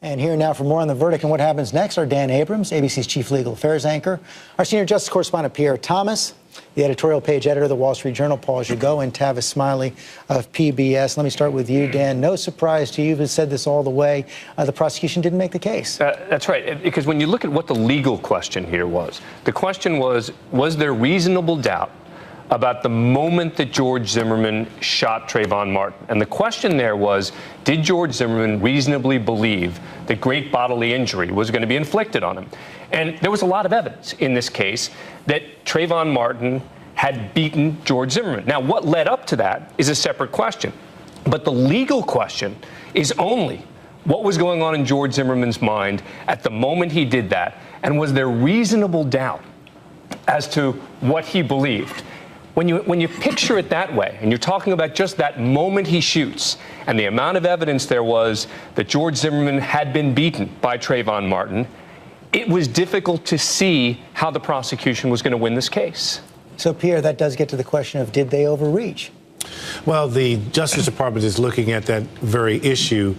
And here now for more on the verdict and what happens next are Dan Abrams, ABC's chief legal affairs anchor, our senior justice correspondent Pierre Thomas, the editorial page editor of the Wall Street Journal, Paul Gigot, and Tavis Smiley of PBS. Let me start with you, Dan. No surprise to you, you've said this all the way. The prosecution didn't make the case. That's right, because when you look at what the legal question here was, the question was there reasonable doubt about the moment that George Zimmerman shot Trayvon Martin? And the question there was, did George Zimmerman reasonably believe that great bodily injury was going to be inflicted on him? And there was a lot of evidence in this case that Trayvon Martin had beaten George Zimmerman. Now, what led up to that is a separate question. But the legal question is only what was going on in George Zimmerman's mind at the moment he did that, and was there reasonable doubt as to what he believed? When you picture it that way, and you're talking about just that moment he shoots, and the amount of evidence there was that George Zimmerman had been beaten by Trayvon Martin, it was difficult to see how the prosecution was going to win this case. So, Pierre, that does get to the question of did they overreach? Well, the Justice Department is looking at that very issue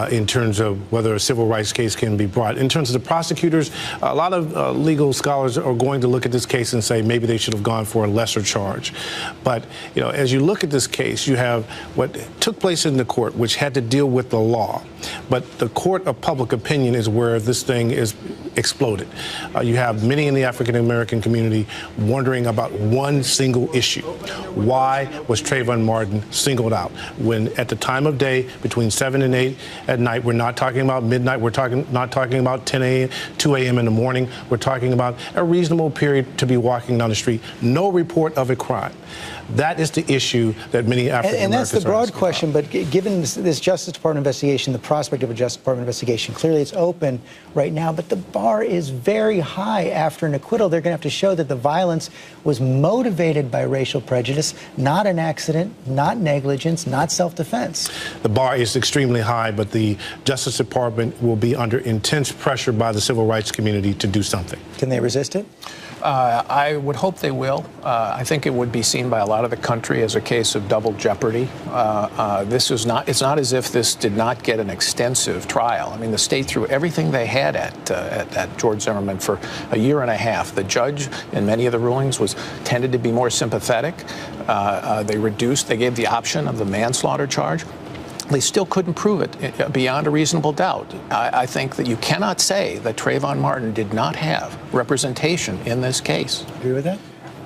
in terms of whether a civil rights case can be brought. In terms of the prosecutors, a lot of legal scholars are going to look at this case and say maybe they should have gone for a lesser charge. But, you know, as you look at this case, you have what took place in the court, which had to deal with the law. But the court of public opinion is where this thing is exploded. You have many in the African-American community wondering about one single issue. Why was Trayvon Martin singled out when at the time of day between 7 and 8 at night? We're not talking about midnight. We're not talking about 10 a.m., 2 a.m. in the morning. We're talking about a reasonable period to be walking down the street. No report of a crime. That is the issue that many African Americans and that's the broad question, about. But given this Justice Department investigation, the prospect of a Justice Department investigation, clearly it's open right now, but the bar is very high after an acquittal. They're going to have to show that the violence was motivated by racial prejudice, not an accident, not negligence, not self-defense. The bar is extremely high, but the Justice Department will be under intense pressure by the civil rights community to do something. Can they resist it? I would hope they will. I think it would be seen by a lot of the country as a case of double jeopardy. It's not as if this did not get an extensive trial. I mean, the state threw everything they had at George Zimmerman for a year and a half. The judge, in many of the rulings, tended to be more sympathetic. They gave the option of the manslaughter charge. They still couldn't prove it beyond a reasonable doubt. I think that you cannot say that Trayvon Martin did not have representation in this case. Agree with that?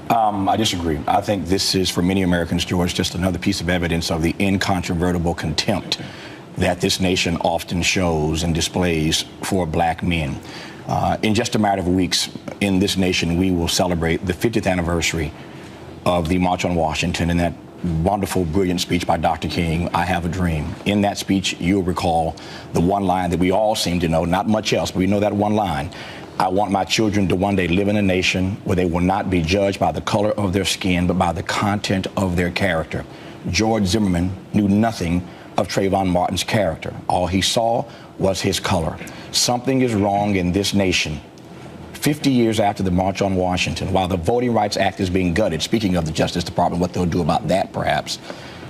I disagree. I think this is, for many Americans, George, just another piece of evidence of the incontrovertible contempt that this nation often shows and displays for black men. In just a matter of weeks, in this nation, we will celebrate the 50th anniversary of the March on Washington, and that wonderful, brilliant speech by Dr. King, I Have a Dream. In that speech, you'll recall the one line that we all seem to know, not much else, but we know that one line. I want my children to one day live in a nation where they will not be judged by the color of their skin, but by the content of their character. George Zimmerman knew nothing of Trayvon Martin's character. All he saw was his color. Something is wrong in this nation. 50 years after the March on Washington, while the Voting Rights Act is being gutted, speaking of the Justice Department, what they'll do about that perhaps,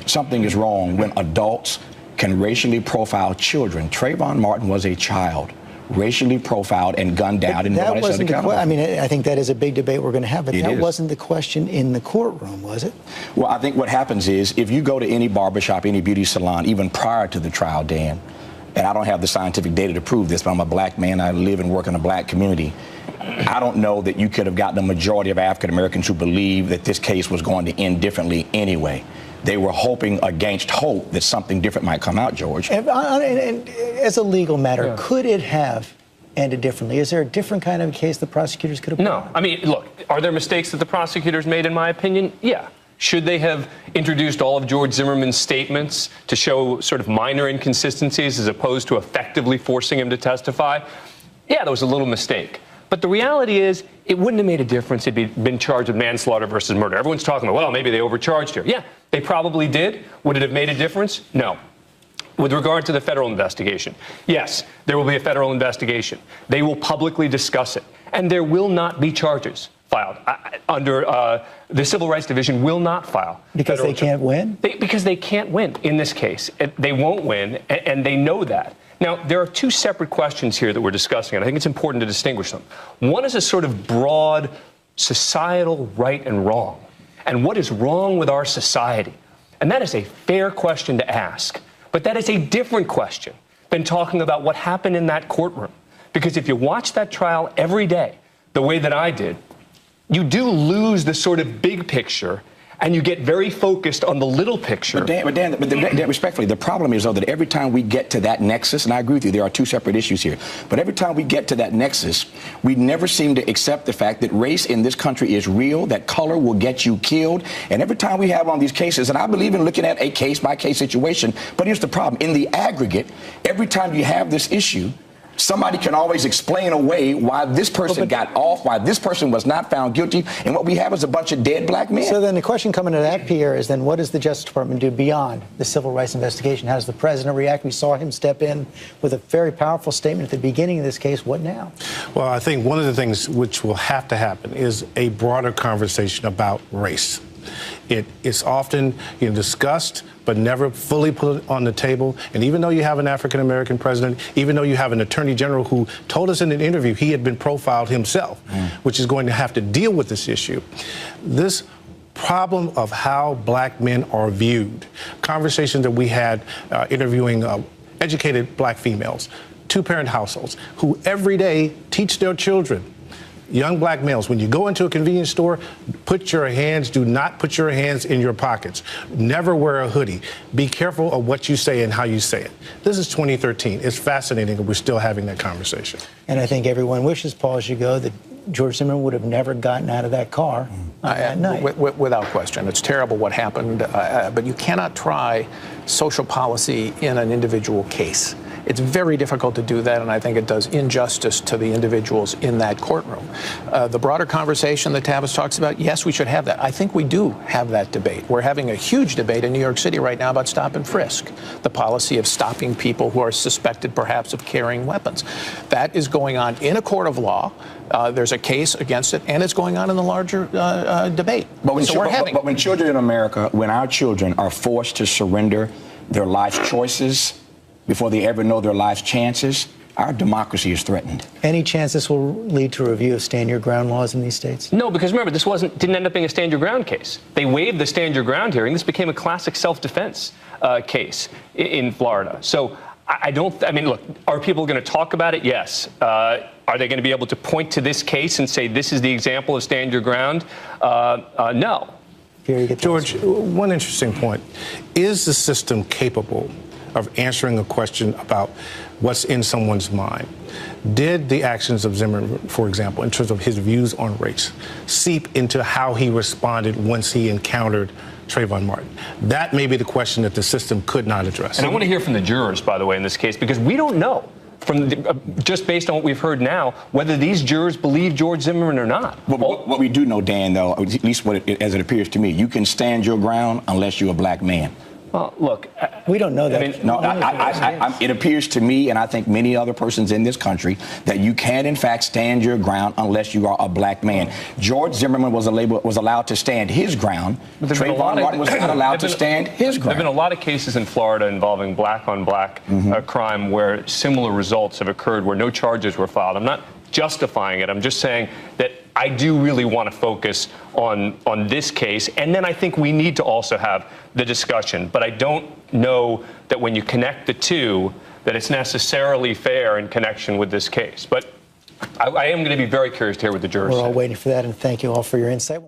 something is wrong when adults can racially profile children. Trayvon Martin was a child, racially profiled and gunned down, and nobody said accountable. I mean, I think that is a big debate we're going to have, but that wasn't the question in the courtroom, was it? Well, I think what happens is, if you go to any barbershop, any beauty salon, even prior to the trial, Dan, and I don't have the scientific data to prove this, but I'm a black man, I live and work in a black community, I don't know that you could have gotten a majority of African Americans who believe that this case was going to end differently anyway. They were hoping against hope that something different might come out, George. And as a legal matter, could it have ended differently? Is there a different kind of case the prosecutors could have brought? No. I mean, look, are there mistakes that the prosecutors made, in my opinion? Yeah. Should they have introduced all of George Zimmerman's statements to show sort of minor inconsistencies as opposed to effectively forcing him to testify? Yeah, that was a little mistake. But the reality is, it wouldn't have made a difference if he'd been charged with manslaughter versus murder. Everyone's talking about, well, maybe they overcharged here. Yeah, they probably did. Would it have made a difference? No. With regard to the federal investigation, yes, there will be a federal investigation. They will publicly discuss it. And there will not be charges filed. Under the Civil Rights Division will not file. Because they can't win? Because they can't win in this case. They won't win, and they know that. Now, there are two separate questions here that we're discussing, and I think it's important to distinguish them. One is a sort of broad societal right and wrong, and what is wrong with our society. And that is a fair question to ask, but that is a different question than talking about what happened in that courtroom. Because if you watch that trial every day, the way that I did, you do lose the sort of big picture, and you get very focused on the little picture. But Dan, respectfully, the problem is, though, that every time we get to that nexus, and I agree with you, there are two separate issues here, but every time we get to that nexus, we never seem to accept the fact that race in this country is real, that color will get you killed, and every time we have on these cases, and I believe in looking at a case-by-case situation, but here's the problem. In the aggregate, every time you have this issue, somebody can always explain away why this person got off, why this person was not found guilty, and what we have is a bunch of dead black men. So then the question coming to that, Pierre, is then what does the Justice Department do beyond the civil rights investigation? How does the president react? We saw him step in with a very powerful statement at the beginning of this case. What now? Well, I think one of the things which will have to happen is a broader conversation about race. It is often discussed, but never fully put on the table. And even though you have an African-American president, even though you have an attorney general who told us in an interview he had been profiled himself, which is going to have to deal with this issue, this problem of how black men are viewed, conversations that we had interviewing educated black females, two-parent households, who every day teach their children, young black males, when you go into a convenience store, do not put your hands in your pockets. Never wear a hoodie. Be careful of what you say and how you say it. This is 2013. It's fascinating that we're still having that conversation. And I think everyone wishes, Paul, as you go, that George Zimmerman would have never gotten out of that car that night. Without question. It's terrible what happened, but you cannot try social policy in an individual case. It's very difficult to do that, and I think it does injustice to the individuals in that courtroom. The broader conversation that Tavis talks about, yes, we should have that. I think we do have that debate. We're having a huge debate in New York City right now about stop and frisk, the policy of stopping people who are suspected perhaps of carrying weapons. That is going on in a court of law. There's a case against it, and it's going on in the larger debate. But when children in America, when our children are forced to surrender their life choices before they ever know their life's chances, our democracy is threatened. Any chance this will lead to a review of stand your ground laws in these states? No, because remember, this didn't end up being a stand your ground case. They waived the stand your ground hearing. This became a classic self-defense case in Florida. So I mean, look, are people going to talk about it? Yes. Are they going to be able to point to this case and say this is the example of stand your ground? No. George, one interesting point. Is the system capable of answering a question about what's in someone's mind? Did the actions of Zimmerman, for example, in terms of his views on race, seep into how he responded once he encountered Trayvon Martin? That may be the question that the system could not address. And I want to hear from the jurors, by the way, in this case, because we don't know, just based on what we've heard now, whether these jurors believe George Zimmerman or not. What we do know, Dan, though, at least as it appears to me, you can stand your ground unless you're a black man. Well, look, we don't know that. I mean, no, it appears to me, and I think many other persons in this country, that you can, in fact, stand your ground unless you are a black man. George Zimmerman was allowed to stand his ground. Trayvon Martin was not allowed to stand his ground. There have been a lot of cases in Florida involving black-on-black crime where similar results have occurred, where no charges were filed. I'm not justifying it. I'm just saying that I do really want to focus on this case, and then I think we need to also have the discussion. But I don't know that when you connect the two, that it's necessarily fair in connection with this case. But I am going to be very curious to hear what the jurors say. We're all waiting for that, and thank you all for your insight.